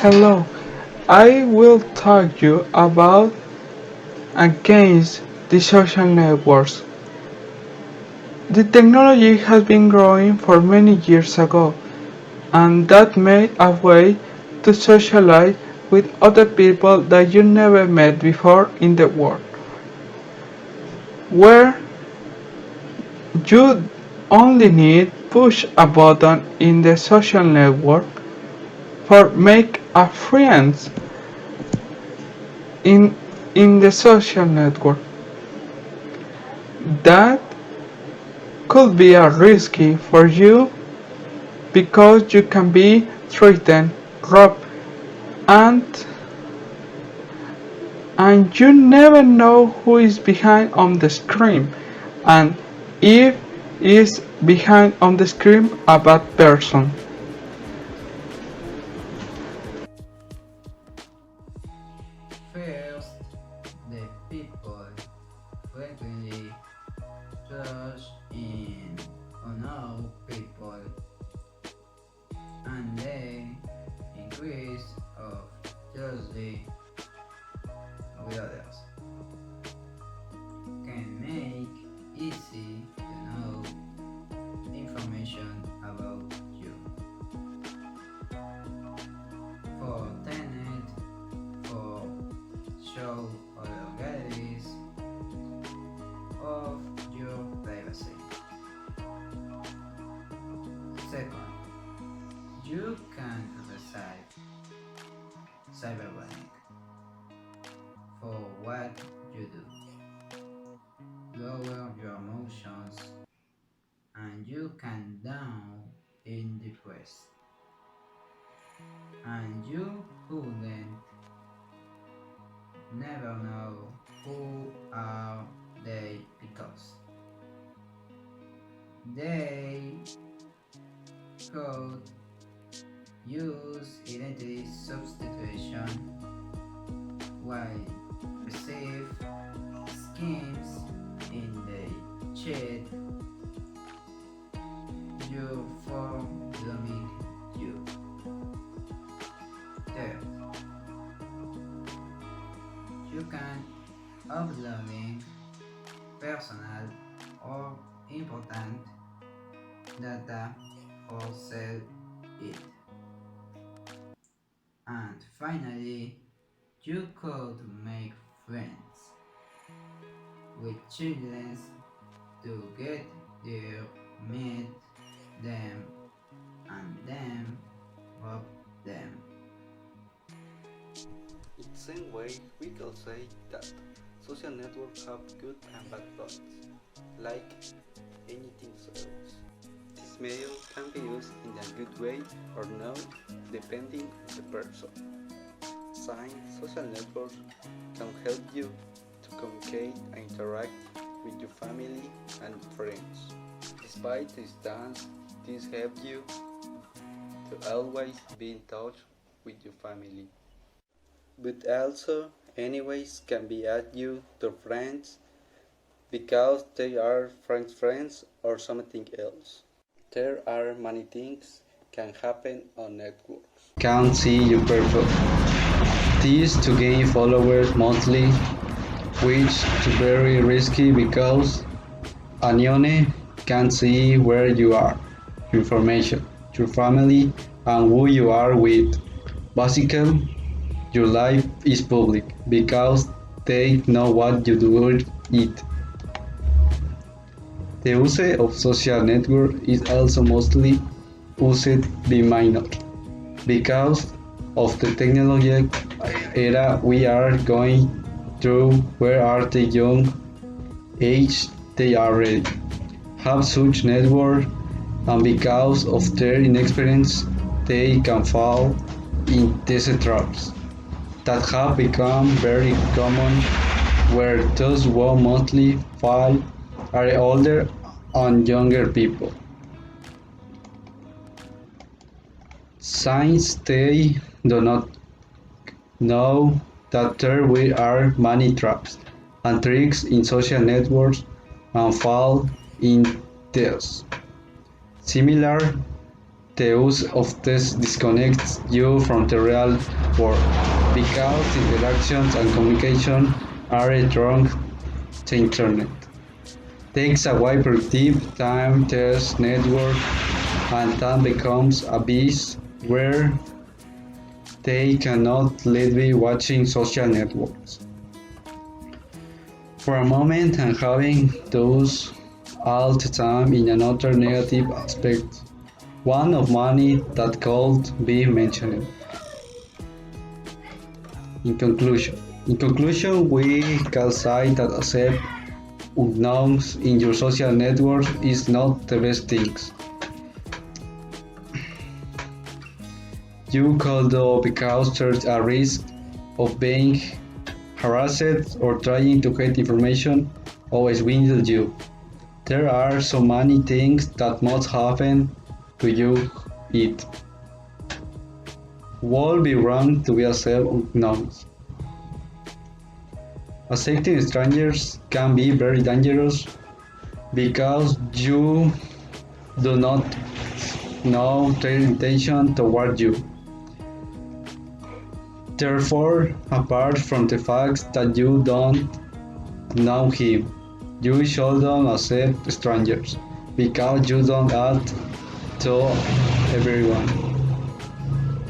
Hello, I will talk you about against the social networks. The technology has been growing for many years ago, and that made a way to socialize with other people that you never met before in the world, where you only need push a button in the social network for make a friends in in the social network. That could be a risky for you because you can be threatened, robbed, and you never know who is behind on the screen, and if is behind on the screen a bad person. First, the people frequently trust in unknown people and the increase of jealousy with others can make easy to know information about you. For tenant, for show other galleries of your privacy. Second, you can criticize cyberbullying for what you do. Lower your emotions and you can down in depressed. And you couldn't never know who are they because they could use identity substitution while receive schemes in the chat you for blaming you. Third, you can uploading personal or important data or sell it. And finally, you could make friends with children to get there, meet them, and then rob them. In the same way, we can say that social networks have good and bad points, like anything else. This medium can be used in a good way or not, depending on the person. Science social networks can help you to communicate and interact with your family and friends. Despite the distance, this helps you to always be in touch with your family. But also, anyways can be add you to friends because they are friends or something else. There are many things can happen on networks. Can't see your profile. This to gain followers monthly, which is very risky because anyone can see where you are, your information, your family, and who you are with. Basically, your life is public because they know what you do with it. The use of social network is also mostly used by minors because of the technology era we are going through where are the young age they already have such network and because of their inexperience they can fall in these traps that have become very common where those who mostly fall are older and younger people. Since they do not know that there are many traps and tricks in social networks and fall in these. Similar the use of this disconnects you from the real world because interactions and communication are drawn to internet. Takes away productive time, test, network, and time becomes a beast where they cannot live watching social networks. For a moment, and having those all the time in another negative aspect, one of many that could be mentioned. In conclusion, we can say that accept unknowns in your social network is not the best thing. You could do because there's a risk of being harassed or trying to get information always with you. There are so many things that must happen to you. It would be wrong to be accept unknowns. Accepting strangers can be very dangerous because you do not know their intention toward you. Therefore, apart from the fact that you don't know him, you shouldn't accept strangers because you don't act to everyone.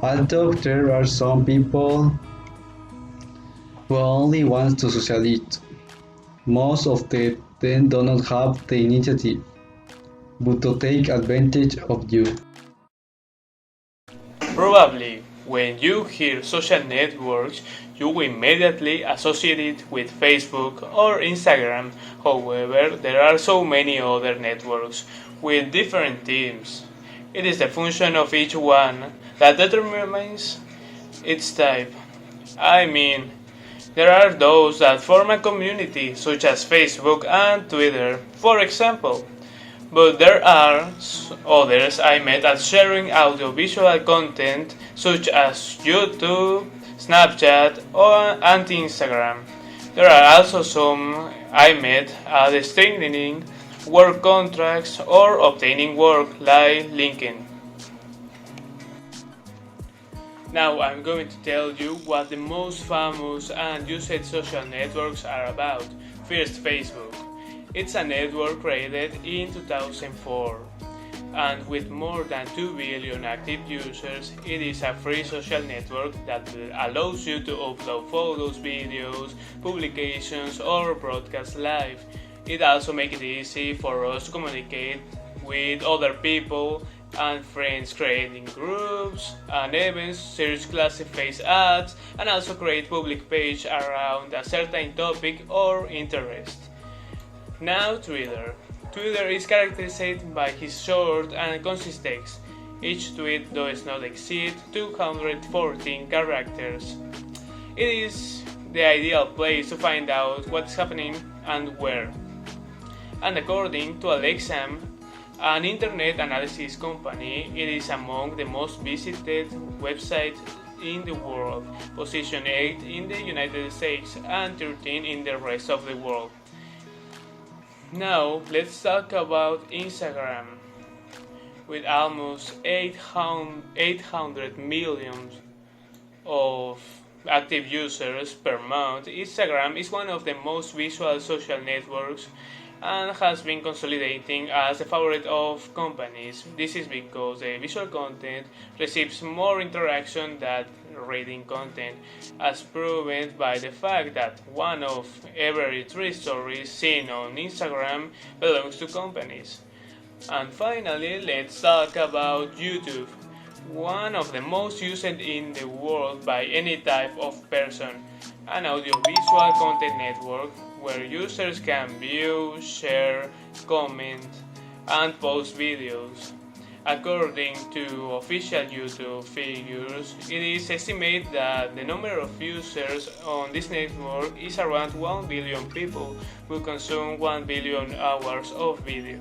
Although there are some people who only want to socialize, most of them do not have the initiative, but to take advantage of you. Probably, when you hear social networks, you will immediately associate it with Facebook or Instagram. However, there are so many other networks with different themes. It is the function of each one that determines its type. I mean, there are those that form a community, such as Facebook and Twitter, for example. But there are others I met at sharing audiovisual content such as YouTube, Snapchat, and Instagram. There are also some I met at strengthening work contracts or obtaining work like LinkedIn. Now I'm going to tell you what the most famous and used social networks are about. First, Facebook. It's a network created in 2004, and with more than 2 billion active users, it is a free social network that allows you to upload photos, videos, publications, or broadcast live. It also makes it easy for us to communicate with other people and friends, creating groups and events, search classified ads, and also create public page around a certain topic or interest. Now Twitter. Twitter is characterized by its short and concise text. Each tweet does not exceed 214 characters. It is the ideal place to find out what's happening and where. And according to Alexa, an internet analysis company, it is among the most visited websites in the world, position 8 in the United States and 13 in the rest of the world. Now let's talk about Instagram. With almost 800 million of active users per month, Instagram is one of the most visual social networks and has been consolidating as a favorite of companies. This is because the visual content receives more interaction than reading content, as proven by the fact that one of every 3 stories seen on Instagram belongs to companies. And finally, let's talk about YouTube, one of the most used in the world by any type of person, an audiovisual content network where users can view, share, comment, and post videos. According to official YouTube figures, it is estimated that the number of users on this network is around 1 billion people who consume 1 billion hours of video.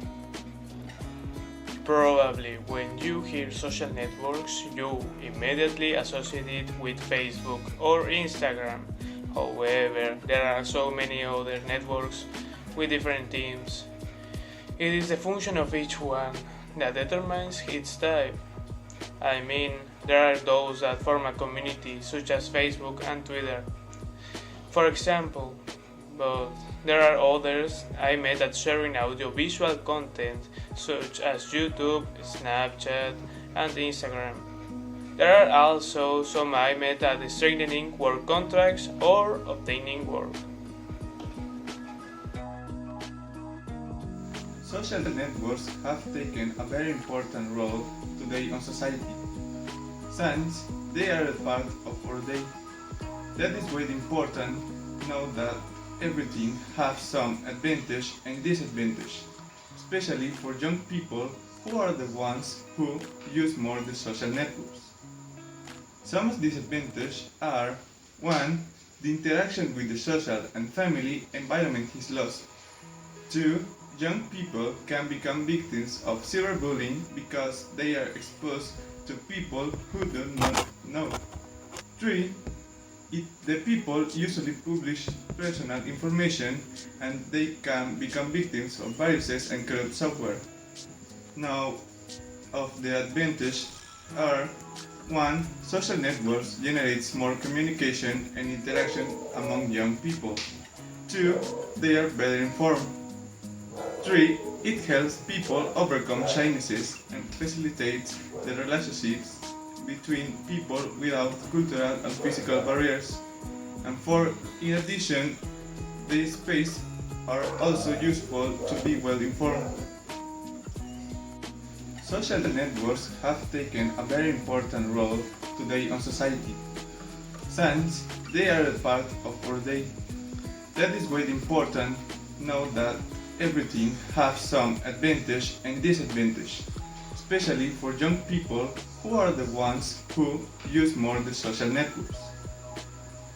Probably when you hear social networks, you immediately associate it with Facebook or Instagram. However, there are so many other networks with different themes. It is the function of each one that determines its type. I mean, there are those that form a community, such as Facebook and Twitter, for example, but there are others I met that sharing audiovisual content, such as YouTube, Snapchat, and Instagram. There are also some I met at strengthening work contracts or obtaining work. Social networks have taken a very important role today on society, since they are a part of our day. That is very important. Know that everything has some advantage and disadvantage, especially for young people who are the ones who use more the social networks. Some disadvantages are 1. The interaction with the social and family environment is lost. 2. Young people can become victims of cyberbullying because they are exposed to people who do not know. 3. The people usually publish personal information and they can become victims of viruses and corrupt software. Now, of the advantage are 1. Social networks generates more communication and interaction among young people. 2. They are better informed. 3. It helps people overcome shynesses and facilitates the relationships between people without cultural and physical barriers. And 4. In addition, these spaces are also useful to be well informed. Social networks have taken a very important role today on society, since they are a part of our day. That is very important. Know that everything has some advantage and disadvantage, especially for young people who are the ones who use more the social networks.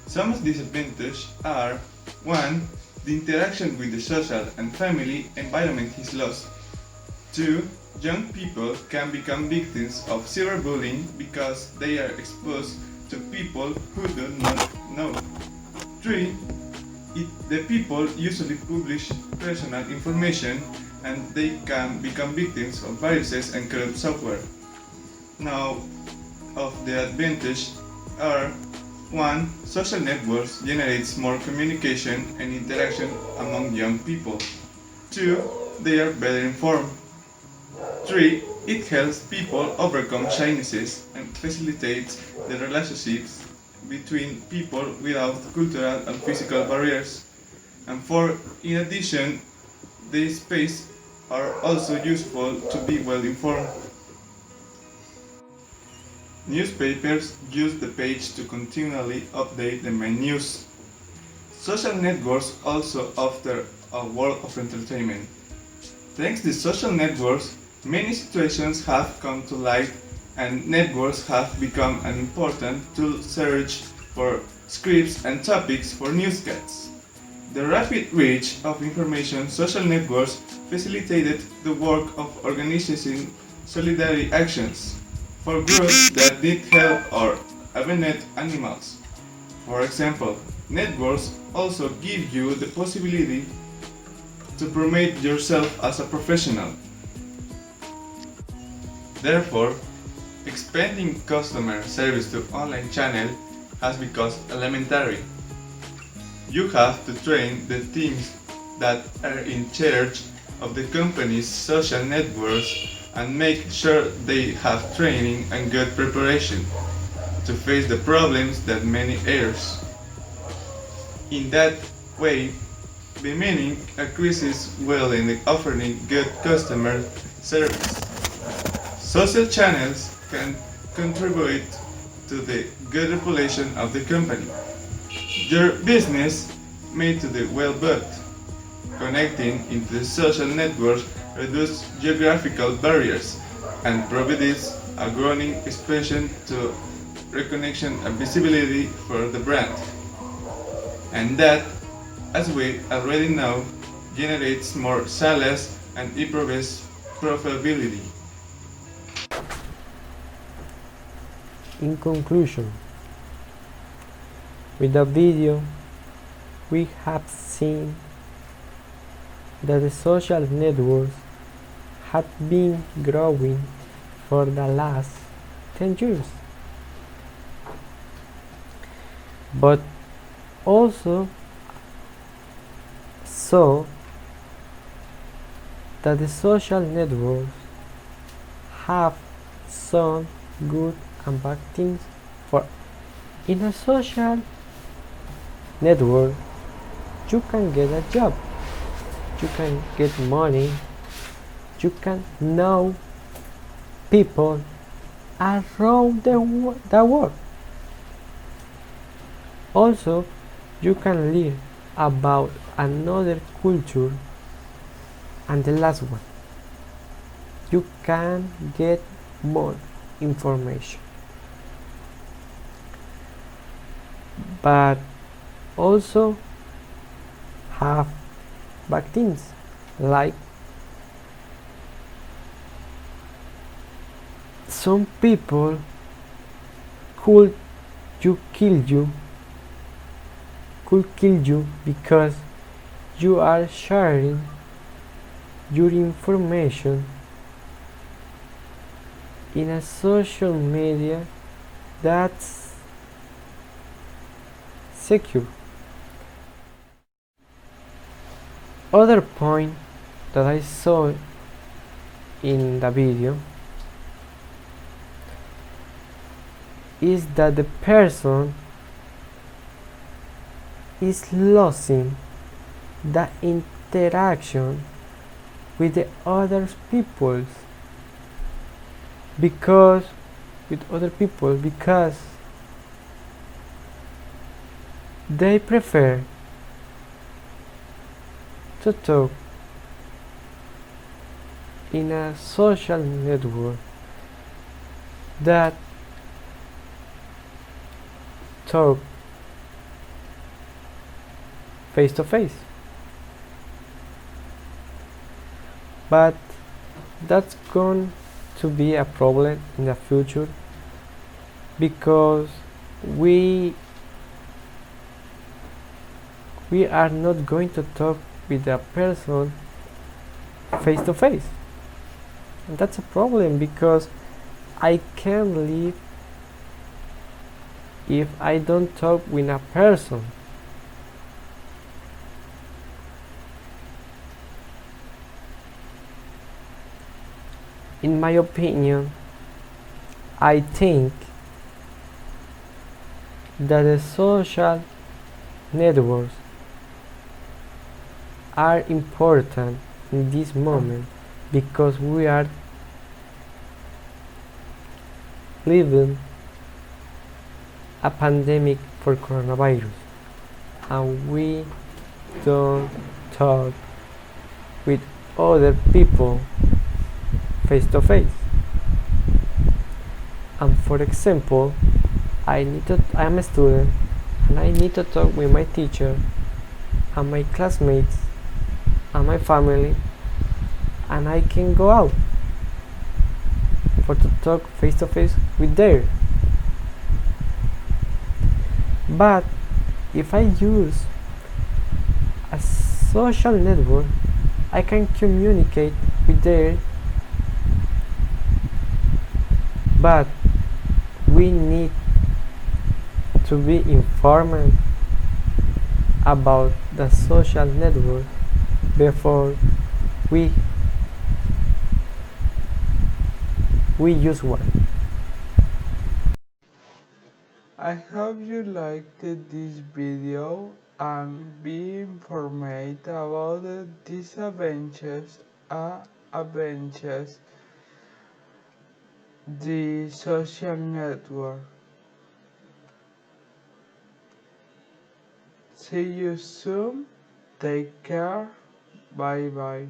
Some disadvantages are 1. The interaction with the social and family environment is lost. 2. Young people can become victims of cyberbullying because they are exposed to people who do not know. 3. The people usually publish personal information and they can become victims of viruses and corrupt software. Now, of the advantage are 1. Social networks generates more communication and interaction among young people. 2. They are better informed. 3. It helps people overcome shynesses and facilitates the relationships between people without cultural and physical barriers. And 4. In addition, these spaces are also useful to be well informed. Newspapers use the page to continually update the main news. Social networks also offer a world of entertainment. Thanks to social networks, many situations have come to light and networks have become an important tool search for scripts and topics for newscasts. The rapid reach of information social networks facilitated the work of organizing solidarity actions for groups that need help or abandoned animals. For example, networks also give you the possibility to promote yourself as a professional. Therefore, expanding customer service to online channel has become elementary. You have to train the teams that are in charge of the company's social networks and make sure they have training and good preparation to face the problems that many airs. In that way, the meaning increases well in offering good customer service. Social channels can contribute to the good reputation of the company. Your business made to the well-booked. Connecting into the social networks reduces geographical barriers and provides a growing expansion to recognition and visibility for the brand. And that, as we already know, generates more sales and improves profitability. In conclusion, with the video, we have seen that the social networks have been growing for the last 10 years. But also saw that the social networks have some good and bad things. For in a social network you can get a job, you can get money, you can know people around the world. Also, you can learn about another culture. And the last one, you can get more information. But also have bad things, like some people could kill you because you are sharing your information in a social media that's secure. Other point that I saw in the video is that the person is losing the interaction with the other people because they prefer to talk in a social network that talk face to face. But that's going to be a problem in the future because we are not going to talk with a person face to face. And that's a problem because I can't live if I don't talk with a person. In my opinion, I think that the social networks are important in this moment because we are living a pandemic for coronavirus and we don't talk with other people face to face. And for example, I am a student and I need to talk with my teacher and my classmates and my family, and I can go out for to talk face to face with them. But if I use a social network, I can communicate with them, but we need to be informed about the social network before we use one. I hope you liked this video and be informed about the disadvantages and advantages the social network. See you soon. Take care. Bye bye.